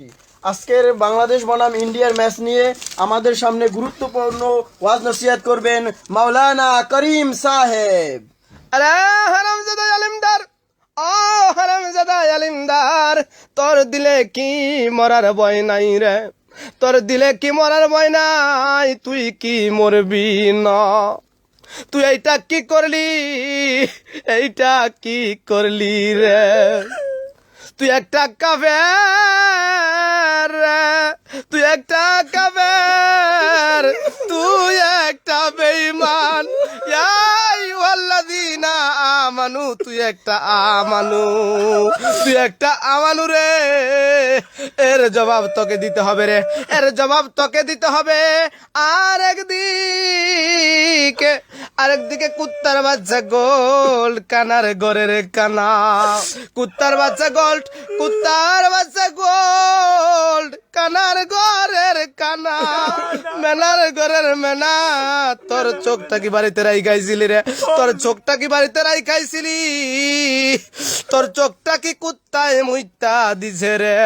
আজকের বাংলাদেশ বনাম ইন্ডিয়ার ম্যাচ নিয়ে আমাদের সামনে গুরুত্বপূর্ণ ওয়াজ নসিহত করবেন মাওলানা করিম সাহেব। আরে হারামজাদা আলিমদার, ও হারামজাদা আলিমদার, তোর দিলে কি মরার ভয় নাই রে? তোর দিলে কি মরার ভয় নাই? তুই কি মরবি না? তুই এইটা কি করলি? এইটা কি করলি রে? তুই একটা কাফের রে, তুই একটা কাফের, তুই একটা বেঈমান। ইয়া আইয়ুহাল্লাযীনা আমানু, তুই একটা আমানু, তুই একটা আমানু রে। এর জবাব তোকে দিতে হবে রে, এর জবাব তোকে দিতে হবে। আরেকদিকে কুত্তার বাচ্চা গোল্ড, কানার ঘরের কানা। কুত্তার বাচ্চা গোল্ড, কুত্তার বাচ্চা গোল্ড, কানার ঘরের কানা, মেনার ঘরের মেনা। তোর চোখটা কি বাড়িতে রাই খাইছিলি রে? তোর চোখটা কি বাড়িতে রাই খাইছিলি? তোর চোখটা কি কুত্তায় মুইতা দিছে রে?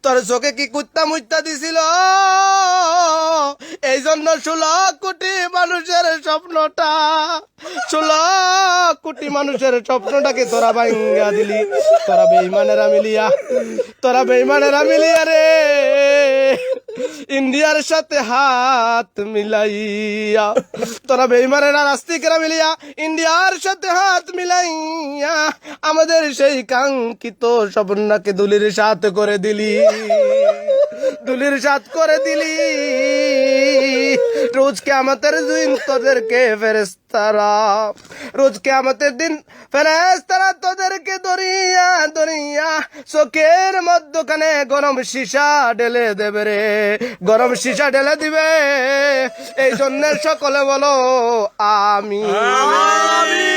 তোর চোখে কি কুত্তা মুইতা দিছিল? এই জন্য 16 কোটি মানুষের স্বপ্নটা, 16 কোটি মানুষের স্বপ্নটাকে তোরা ভাঙ্গা দিলি। তোরা বেঈমানেরা মিলিয়া, তোরা বেঈমানেরা মিলিয়া রে ইন্ডিয়ার সাথে হাত মিলাইয়া, তোরা বেঈমানেরা নাস্তিকেরা মিলিয়া ইন্ডিয়ার সাথে হাত মিলাইয়া আমাদের সেই কাঙ্ক্ষিত স্বপ্নটাকে দুলির সাথ করে দিলি, দুলির সাথ করে দিলি। রোজ কিয়ামতের দিন তোদেরকে ফেরেশতারা, রোজ কিয়ামতের দিন ফেরেশতারা তোদেরকে দরিয়া দরিয়া চোখের মধ্যখানে গরম সীসা ঢেলে দেবে রে, গরম সীসা ঢেলে দিবে। এই জন্য সকলে বলো আমিন।